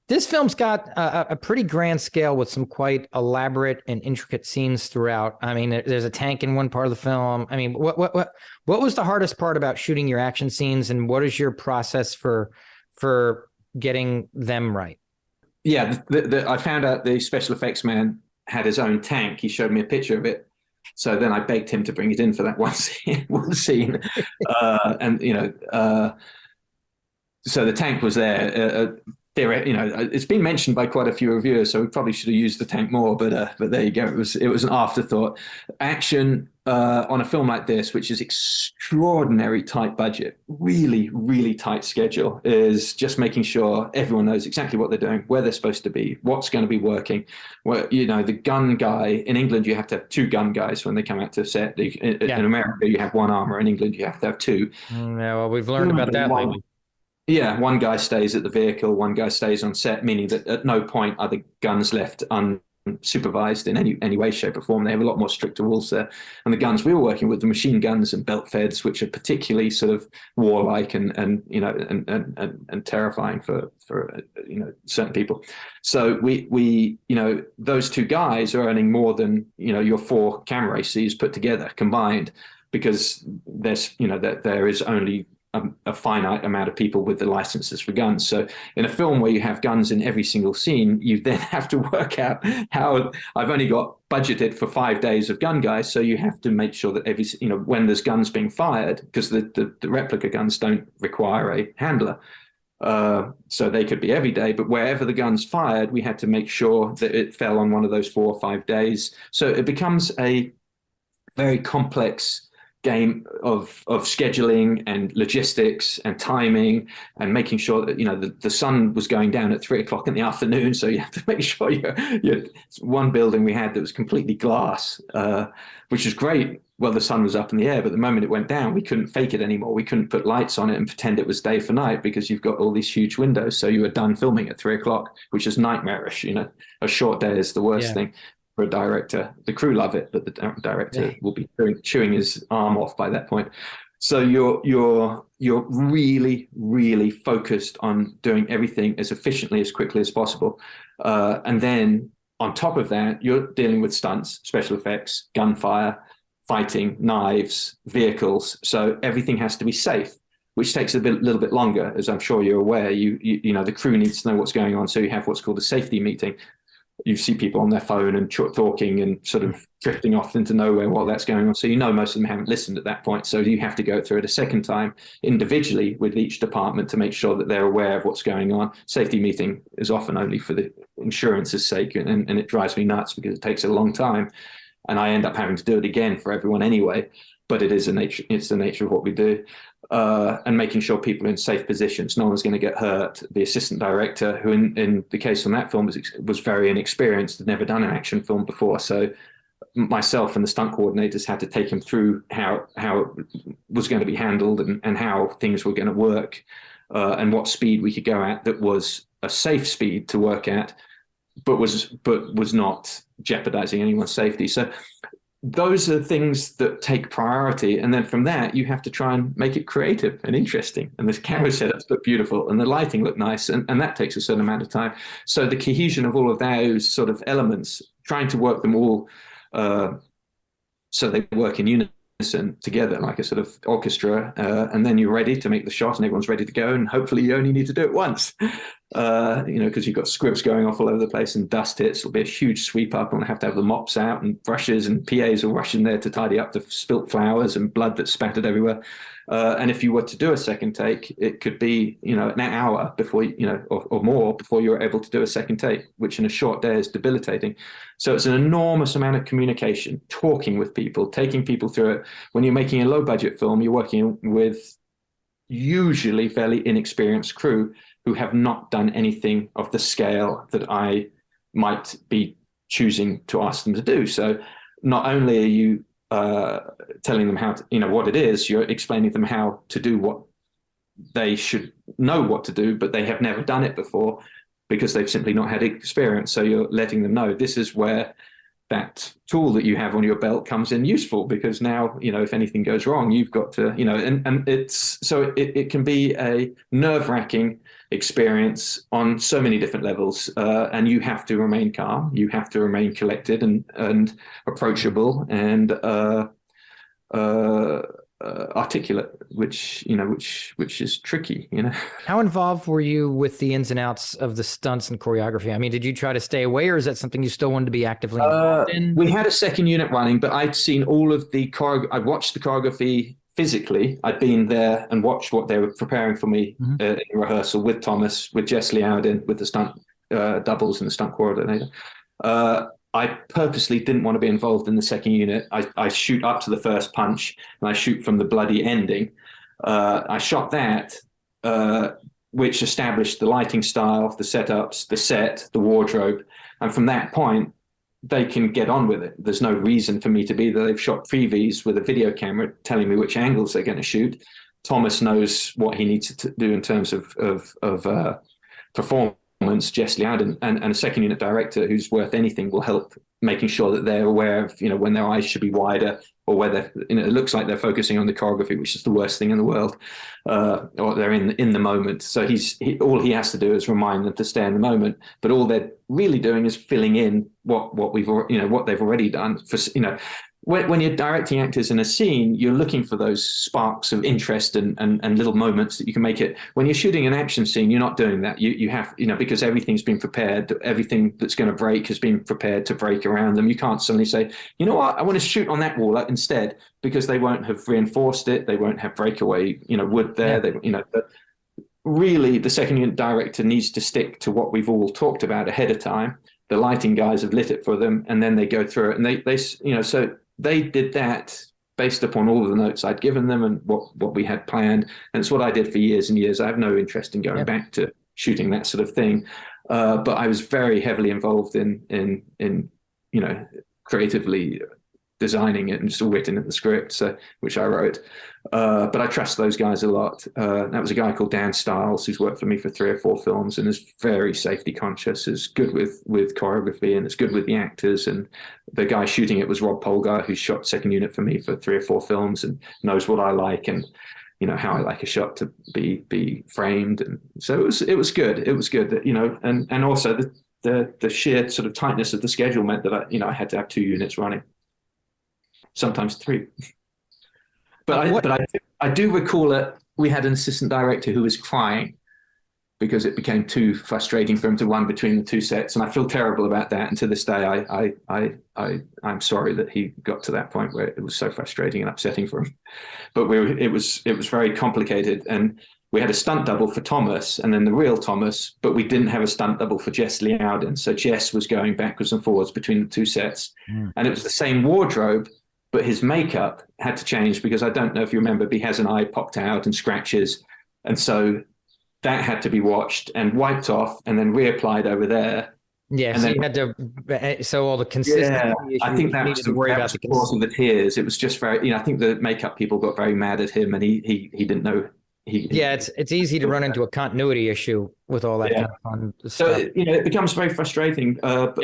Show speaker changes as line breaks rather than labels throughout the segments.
This film's got a pretty grand scale with some quite elaborate and intricate scenes throughout. I mean, there's a tank in one part of the film. I mean, what was the hardest part about shooting your action scenes, and what is your process for getting them right?
Yeah, I found out the special effects man had his own tank. He showed me a picture of it. So then I begged him to bring it in for that one scene. One scene. And, so the tank was there. It's been mentioned by quite a few reviewers, so we probably should have used the tank more. But there you go. It was an afterthought. Action on a film like this, which is extraordinary tight budget, really really tight schedule, is just making sure everyone knows exactly what they're doing, where they're supposed to be, what's going to be working. Where the gun guy in England, you have to have two gun guys when they come out to set. In America, you have one armor. In England, you have to have two.
Yeah, well, we've learned about that lately.
Yeah, one guy stays at the vehicle, one guy stays on set, meaning that at no point are the guns left unsupervised in any way, shape, or form. They have a lot more stricter rules there. And the guns we were working with, the machine guns and belt feds, which are particularly sort of warlike and terrifying for certain people. So we those two guys are earning more than your four camera ACs put together combined, because there is only a finite amount of people with the licenses for guns. So in a film where you have guns in every single scene, you then have to work out how I've only got budgeted for 5 days of gun guys. So you have to make sure that when there's guns being fired, because the replica guns don't require a handler. So they could be every day, but wherever the gun's fired, we had to make sure that it fell on one of those 4 or 5 days. So it becomes a very complex game of scheduling and logistics and timing, and making sure that the sun was going down at 3 o'clock in the afternoon. So you have to make sure you're one building we had that was completely glass, which is great. Well, the sun was up in the air, but the moment it went down, we couldn't fake it anymore. We couldn't put lights on it and pretend it was day for night, because you've got all these huge windows. So you were done filming at 3 o'clock, which is nightmarish. A short day is the worst thing for a director. The crew love it, but the director will be chewing his arm off by that point. So you're really really focused on doing everything as efficiently, as quickly as possible, and then on top of that, you're dealing with stunts, special effects, gunfire, fighting, knives, vehicles. So everything has to be safe, which takes a little bit longer, as I'm sure you're aware. The crew needs to know what's going on, so you have what's called a safety meeting. You see people on their phone and talking and sort of drifting off into nowhere while that's going on. So most of them haven't listened at that point. So you have to go through it a second time individually with each department to make sure that they're aware of what's going on. Safety meeting is often only for the insurance's sake, and it drives me nuts because it takes a long time, and I end up having to do it again for everyone anyway. But it's the nature of what we do. And making sure people are in safe positions. No one's going to get hurt. The assistant director, who in the case on that film was very inexperienced, had never done an action film before. So myself and the stunt coordinators had to take him through how it was going to be handled, and how things were going to work, and what speed we could go at that was a safe speed to work at, but was not jeopardizing anyone's safety. So those are things that take priority, and then from that you have to try and make it creative and interesting, and the camera setups look beautiful and the lighting look nice, and that takes a certain amount of time. So the cohesion of all of those sort of elements, trying to work them all so they work in unison together like a sort of orchestra, and then you're ready to make the shot and everyone's ready to go, and hopefully you only need to do it once, because you've got squibs going off all over the place and dust hits. It'll be a huge sweep up, and have to have the mops out and brushes, and PAs will rush in there to tidy up the spilt flowers and blood that's spattered everywhere. And if you were to do a second take, it could be an hour before or more before you're able to do a second take, which in a short day is debilitating. So it's an enormous amount of communication, talking with people, taking people through it. When you're making a low budget film, you're working with usually fairly inexperienced crew who have not done anything of the scale that I might be choosing to ask them to do. So not only are you telling them how to, what it is, you're explaining them how to do what they should know what to do, but they have never done it before because they've simply not had experience. So you're letting them know this is where that tool that you have on your belt comes in useful, because now, if anything goes wrong, you've got to, and it's, so it can be a nerve-wracking experience on so many different levels, and you have to remain calm, you have to remain collected and approachable and articulate, which is tricky.
How involved were you with the ins and outs of the stunts and choreography? I mean, did you try to stay away, or is that something you still wanted to be actively involved in?
We had a second unit running, but I'd seen all of the I watched the choreography physically. I'd been there and watched what they were preparing for me in rehearsal with Thomas, with Jess Liaudin, with the stunt doubles and the stunt coordinator. I purposely didn't want to be involved in the second unit. I shoot up to the first punch and I shoot from the bloody ending. I shot that, which established the lighting style, the setups, the set, the wardrobe. And from that point, they can get on with it. There's no reason for me to be there. They've shot previs with a video camera telling me which angles they're going to shoot. Thomas knows what he needs to do in terms of performance. Jess Liaudin and a second unit director who's worth anything will help making sure that they're aware of, when their eyes should be wider, or whether it looks like they're focusing on the choreography, which is the worst thing in the world, or they're in the moment. So all he has to do is remind them to stay in the moment. But all they're really doing is filling in what they've already done. When you're directing actors in a scene, you're looking for those sparks of interest and little moments that you can make it. When you're shooting an action scene, you're not doing that. You have, because everything's been prepared, everything that's going to break has been prepared to break around them. You can't suddenly say, you know what, I want to shoot on that wall instead, because they won't have reinforced it. They won't have breakaway, wood there. Yeah. But really the second unit director needs to stick to what we've all talked about ahead of time. The lighting guys have lit it for them, and then they go through it, and so they did that based upon all of the notes I'd given them and what we had planned. And it's what I did for years and years. I have no interest in going back to shooting that sort of thing. But I was very heavily involved in creatively designing it and just written in the script, which I wrote. But I trust those guys a lot. That was a guy called Dan Stiles, who's worked for me for 3 or 4 films and is very safety conscious, is good with choreography, and it's good with the actors. And the guy shooting it was Rob Polgar, who shot second unit for me for 3 or 4 films and knows what I like and how I like a shot to be framed. And so it was good. It was good that, and also the sheer sort of tightness of the schedule meant that I had to have 2 units running. Sometimes 3. But I do recall that we had an assistant director who was crying because it became too frustrating for him to run between the 2 sets, and I feel terrible about that. And to this day, I'm sorry that he got to that point where it was so frustrating and upsetting for him. But it was very complicated, and we had a stunt double for Thomas and then the real Thomas, but we didn't have a stunt double for Jess Liaudin. So Jess was going backwards and forwards between the 2 sets, and it was the same wardrobe. But his makeup had to change because I don't know if you remember, but he has an eye popped out and scratches. And so that had to be watched and wiped off and then reapplied over there.
Yeah,
and
so
then,
you had to, so all the consistency.
Yeah, I think that was the cause of the tears. It was just very, I think the makeup people got very mad at him, and he didn't know.
It's easy to run into a continuity issue with all that kind of fun stuff.
So it becomes very frustrating, but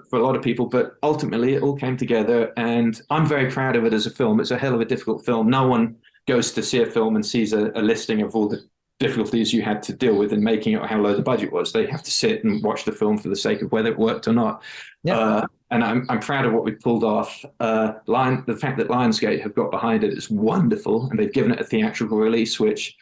for a lot of people. But ultimately, it all came together, and I'm very proud of it as a film. It's a hell of a difficult film. No one goes to see a film and sees a listing of all the difficulties you had to deal with in making it, or how low the budget was. They have to sit and watch the film for the sake of whether it worked or not. Yeah. And I'm proud of what we pulled off. The fact that Lionsgate have got behind it is wonderful, and they've given it a theatrical release, which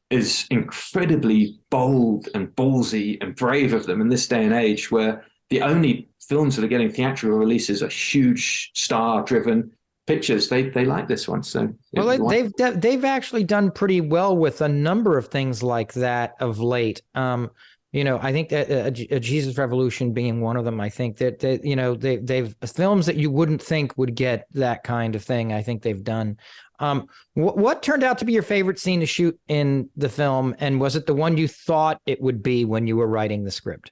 is incredibly bold and ballsy and brave of them in this day and age, where the only films that are getting theatrical releases are huge star-driven pictures. They like this one. So
they've actually done pretty well with a number of things like that of late. I think that a Jesus Revolution being one of them. I think that they've films that you wouldn't think would get that kind of thing. I think they've done. What turned out to be your favorite scene to shoot in the film, and was it the one you thought it would be when you were writing the script?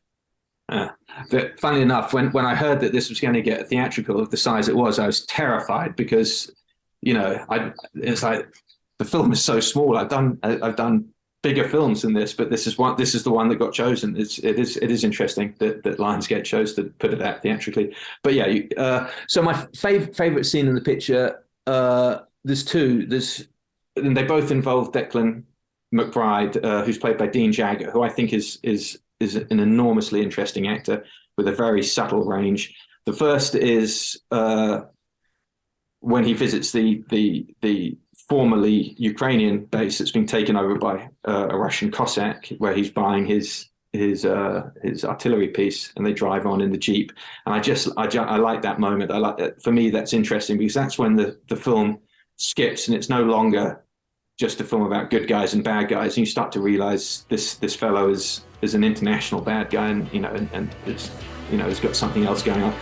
Funnily enough, when I heard that this was going to get a theatrical of the size it was, I was terrified because, it's like the film is so small. I've done bigger films than this, but this is the one that got chosen. It is interesting that Lionsgate chose to put it out theatrically. But so my favorite scene in the picture, there's 2. And they both involve Declan McBride, who's played by Dean Jagger, who I think is an enormously interesting actor with a very subtle range. The first is when he visits the formerly Ukrainian base that's been taken over by a Russian Cossack, where he's buying his artillery piece, and they drive on in the Jeep. And I like that moment. I like that. For me, that's interesting because that's when the film skips, and it's no longer just a film about good guys and bad guys. And you start to realize this fellow is an international bad guy, and it's, has got something else going on.